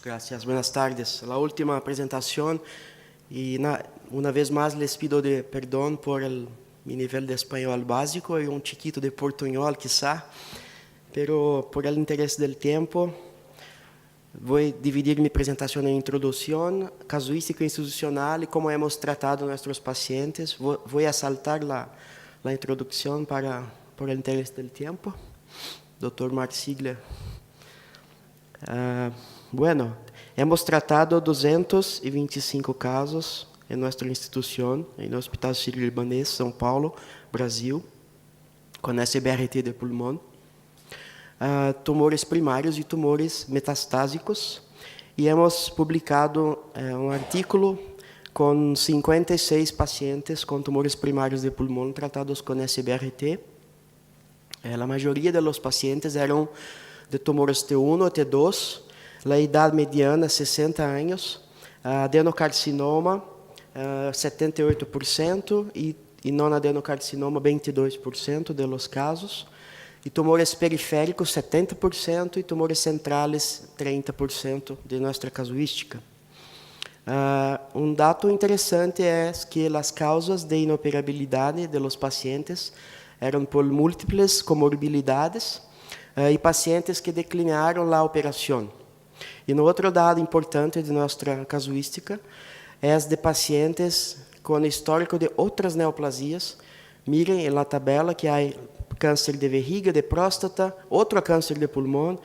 Gracias, buenas tardes. La última presentación y una vez más les pido perdón por mi nivel de español básico y un chiquito de portuñol quizá, pero por el interés del tiempo voy a dividir mi presentación en introducción, casuística institucional y cómo hemos tratado a nuestros pacientes. Voy a saltar la introducción por el interés del tiempo. Dr. Mark Ziegler. Bueno, hemos tratado 225 casos en nuestra institución, en el Hospital Sírio-Libanês, São Paulo, Brasil, con SBRT de pulmón, tumores primários y tumores metastásicos, y hemos publicado un artículo con 56 pacientes con tumores primarios de pulmón tratados con SBRT. La mayoría de los pacientes eran de tumores T1 o T2, la edad mediana 60 años, adenocarcinoma 78% y non adenocarcinoma 22% de los casos, y tumores periféricos 70% y tumores centrales 30% de nuestra casuística. Um dato interessante é que as causas de inoperabilidade de los pacientes eram por múltiples comorbilidades e pacientes que declinaram a operação. E no outro dado importante de nossa casuística é de pacientes com histórico de outras neoplasias. Mirem na tabela que há câncer de vejiga, de próstata, outro câncer de pulmão,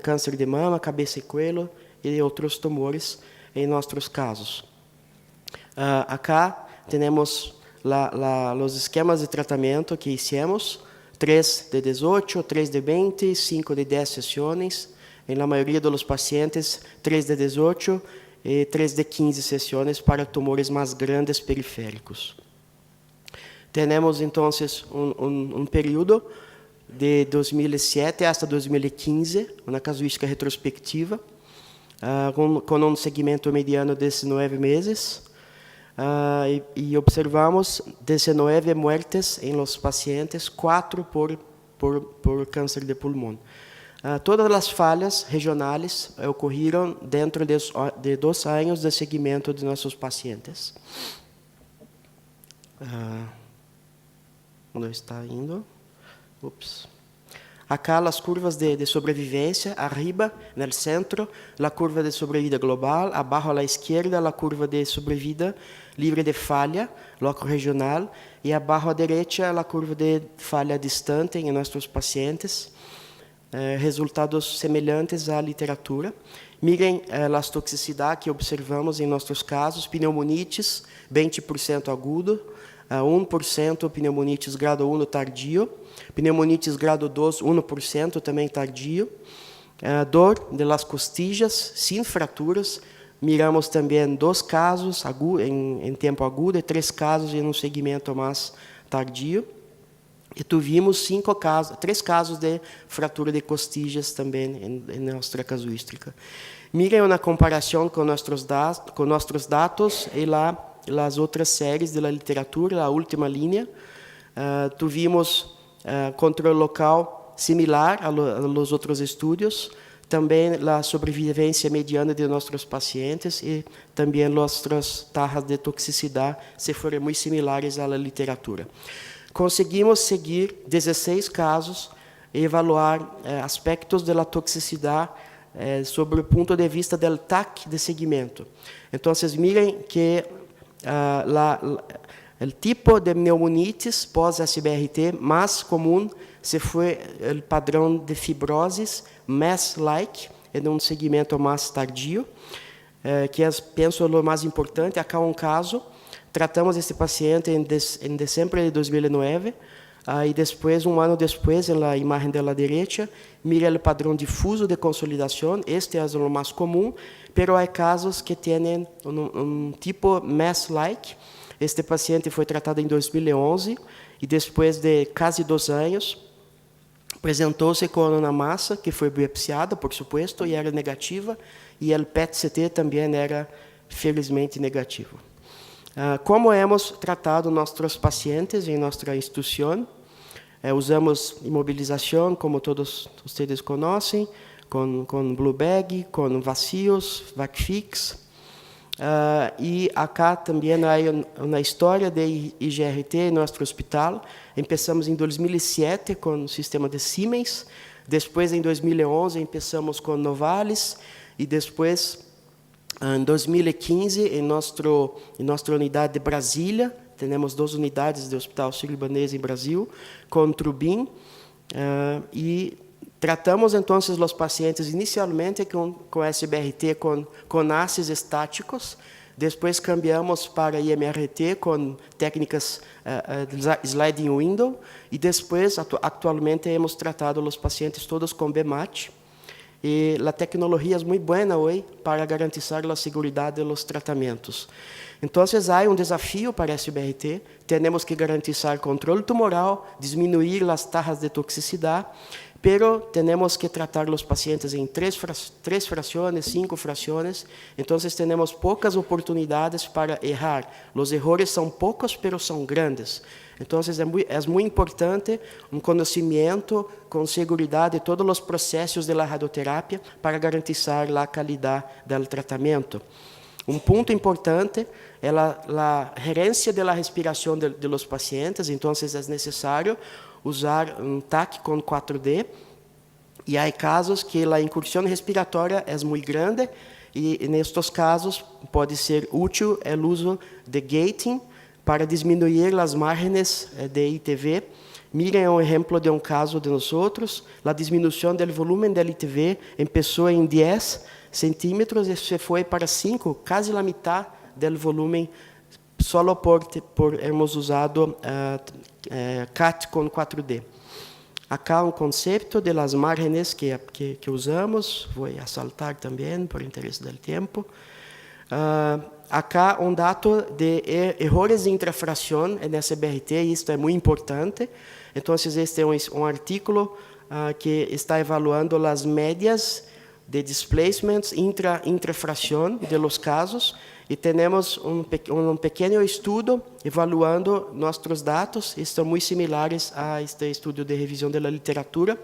câncer de mama, cabeça e cuello e outros tumores em nossos casos. Acá temos os esquemas de tratamento que hicimos, 3 de 18, 3 de 20, 5 de 10 sessões. Em la maioria dos pacientes, 3 de 18 e 3 de 15 sessões para tumores mais grandes periféricos. Temos, então, um período de 2007 até 2015, uma casuística retrospectiva, com um segmento mediano de 19 meses, e observamos 19 muertes em los pacientes, 4 por câncer de pulmão. Todas as falhas regionais ocorreram dentro de 2 anos de seguimento de nossos pacientes. Onde está indo? Ups. Acá as curvas de sobrevivência, arriba, no centro, a curva de sobrevida global, abaixo à esquerda, a curva de sobrevida livre de falha, loco regional, e abaixo à direita, a curva de falha distante em nossos pacientes. Resultados semelhantes à literatura. Mirem as toxicidades que observamos em nossos casos: pneumonites, 20% agudo, 1% pneumonites grado 1 tardio, pneumonites grado 2, 1% também tardio, dor de las costillas, sem fraturas. Miramos também 2 casos em tempo agudo e 3 casos em segmento mais tardio. E tivemos 3 casos de fratura de costillas também em nossa casuística. Mirem uma comparação com nossos dados e as outras séries da literatura, a última linha. Tivemos controle local similar aos outros estudos, também a sobrevivência mediana de nossos pacientes e também nossas taxas de toxicidade se foram muito similares à literatura. Conseguimos seguir 16 casos e evaluar aspectos da toxicidade sobre o ponto de vista do TAC de seguimento. Então, vocês mirem que o tipo de pneumonites pós-SBRT mais comum se foi o padrão de fibroses MES-like, em segmento mais tardio, que penso o mais importante. Acá um caso. Tratamos esse paciente em dezembro de 2009 e depois, um ano depois, na imagem da direita, mira o padrão difuso de consolidação. Este é o mais comum, mas há casos que têm um tipo MES-like. Este paciente foi tratado em 2011 e depois de quase 2 anos, apresentou-se com uma massa que foi biopsiada, por supuesto, e era negativa, e o PET-CT também era, felizmente, negativo. Como hemos tratado nossos pacientes em nossa instituição? Usamos imobilização, como todos vocês conhecem, com Blue Bag, com vacíos, VacFix. E acá também há uma história de IGRT em nosso hospital. Começamos em 2007 com o sistema de Siemens, depois em 2011 começamos com Novalis, e depois em 2015 em nossa unidade de Brasília, temos 2 unidades do Hospital Sírio-Libanês em Brasil, com Trubin, e tratamos então os pacientes inicialmente com SBRT com ACEs estáticos, depois cambiamos para IMRT com técnicas sliding window, e depois atualmente hemos tratado os pacientes todos com BMAT. E a tecnologia é muito boa hoje para garantizar a segurança dos tratamentos. Então, há desafio para SBRT. Temos que garantizar controle tumoral, diminuir as taxas de toxicidade, pero temos que tratar os pacientes em 3 frações, 5 frações. Então, temos poucas oportunidades para errar. Os erros são poucos, pero são grandes. Então, é muito importante conhecimento com segurança de todos os processos da radioterapia para garantizar a qualidade do tratamento. Ponto importante é a gerência da respiração de los pacientes. Então, é necessário usar TAC com 4D. E há casos que a incursão respiratória é muito grande, e nestes casos pode ser útil o uso de gating para diminuir as margens de ITV. Miren exemplo de caso de nós. A diminuição do volume da ITV começou em 10 centímetros e se foi para 5, quase a metade do volume, só por termos usado CAT com 4D. Acá conceito de las margens que usamos, vou saltar também por interesse do tempo. Acá dado de erros de intrafração em SBRT, e isto é muito importante. Então, este é artículo que está evaluando as médias de displacements intrafração de los casos, e temos pequeno estudo evaluando nossos dados, estão muito similares a este estudo de revisão da literatura.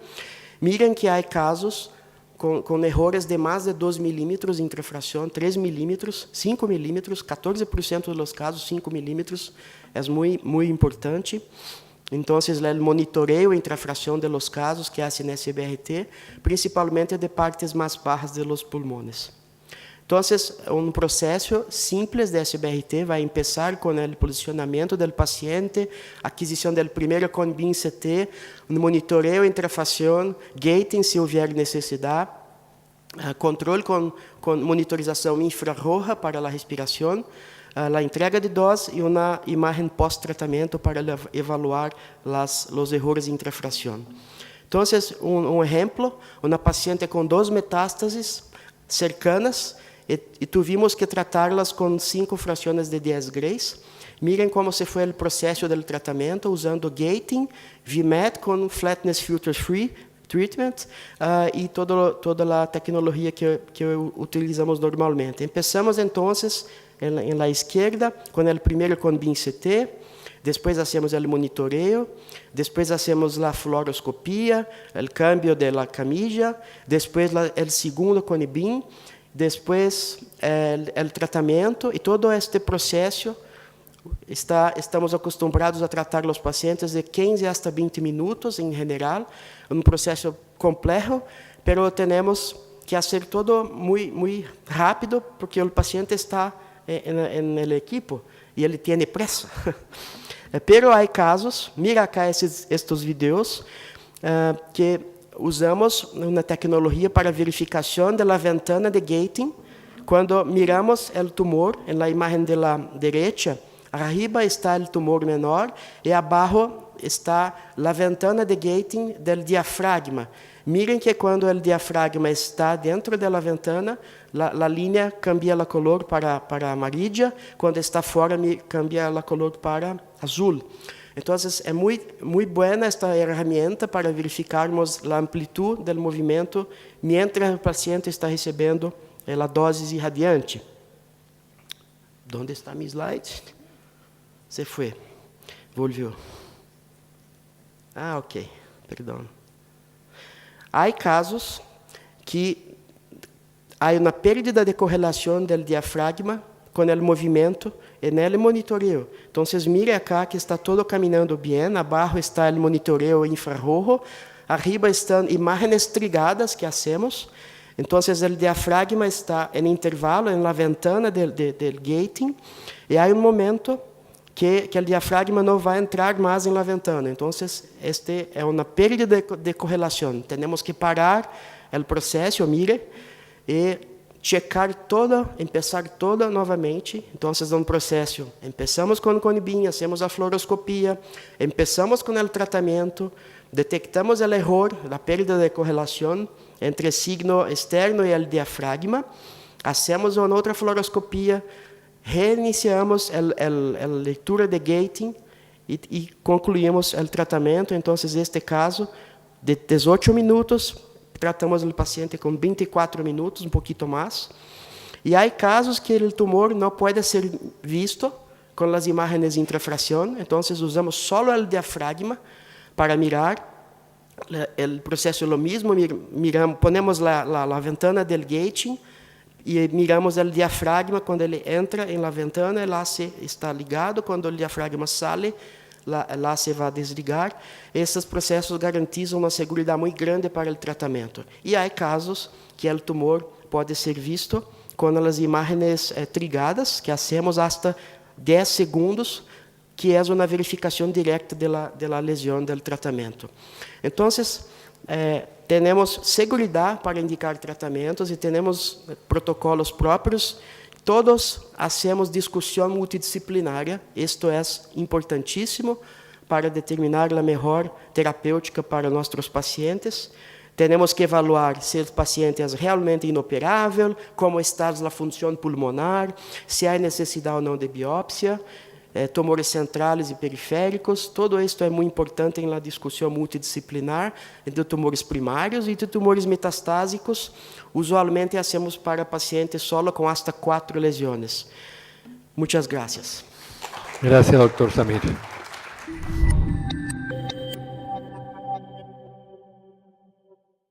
Miren que há casos com erros de mais de 2 milímetros intrafração, 3 milímetros, 5 milímetros, 14% dos casos, 5 milímetros, é muito importante. Então, o monitoreio intrafração de los casos que hacen SBRT, principalmente de partes mais baixas de los pulmones. Então, processo simples de SBRT vai começar com o posicionamento do paciente, aquisição do primeiro com BIM-CT, monitoreio intrafração, gating se houver necessidade, controle com monitorização infrarroja para a respiração, a entrega de dose e uma imagem pós-tratamento para evaluar os erros intrafração. Então, exemplo, uma paciente com 2 metástases cercanas, e tuvimos que tratá-las com 5 frações de 10 grays. Miren como se foi o processo do tratamento, usando gating, VMAT com flatness filter free treatment, e toda a tecnologia que utilizamos normalmente. Começamos, então, em la esquerda, com o primeiro com BIM-CT, depois hacemos o monitoreio, depois hacemos a fluoroscopia, o cambio da camilla, depois o segundo com BIM, depois o tratamento, e todo este processo estamos acostumados a tratar os pacientes de 15 hasta 20 minutos em geral, processo complexo, pero temos que fazer todo muito rápido, porque o paciente está no equipo e ele tem pressa. Pero há casos, mira acá estes vídeos, que usamos uma tecnologia para verificação da ventana de gating. Quando miramos o tumor, na imagem da direita, arriba está o tumor menor e abaixo está a ventana de gating do diafragma. Miren que quando o diafragma está dentro da ventana, a linha cambia a cor para amarilla, quando está fora, cambia a cor para azul. Então, é muito boa esta ferramenta para verificarmos a amplitude do movimento mientras o paciente está recebendo a dose irradiante. Onde está meu slide? Se foi. Volviu. Ok. Perdão. Há casos que há uma perda de correlação do diafragma com o movimento e no monitoreo. Então, mire acá que está todo caminhando bem, abaixo está o monitoreo infrarrojo, arriba estão imagens trigadas que hacemos. Então, o diafragma está em intervalo, na ventana do gating, e há momento que o diafragma não vai entrar mais na ventana. Então, este é uma perda de correlação. Temos que parar o processo, mire, e checar todo, começar todo novamente. Então, é um processo. Começamos com o conibim, hacemos a fluoroscopia, começamos com o tratamento, detectamos o erro, a perda de correlação entre o signo externo e o diafragma, hacemos uma outra fluoroscopia, reiniciamos a leitura de gating e concluímos o tratamento. Então, neste caso, de 18 minutos, tratamos o paciente com 24 minutos, um pouquinho mais. E há casos que o tumor não pode ser visto com as imagens de intrafração, então usamos só o diafragma para mirar. O processo é o mesmo, ponemos a ventana do gating e miramos o diafragma. Quando ele entra na ventana, o láser está ligado. Quando o diafragma sai, o láser vai desligar. Esses processos garantizam uma segurança muito grande para o tratamento. E há casos que o tumor pode ser visto com as imagens trigadas, que hacemos hasta 10 segundos, que é uma verificação direta da lesão do tratamento. Então, temos segurança para indicar tratamentos e temos protocolos próprios. Todos hacemos discussão multidisciplinária. Isto é importantíssimo para determinar a melhor terapêutica para nossos pacientes. Temos que evaluar se o paciente é realmente inoperável, como está a função pulmonar, se há necessidade ou não de biópsia, tumores centrais e periféricos. Todo isto é muito importante na discussão multidisciplinar de tumores primários e de tumores metastásicos. Usualmente, hacemos para pacientes solo com hasta 4 lesões. Muitas graças. Gracias, doctor Samir.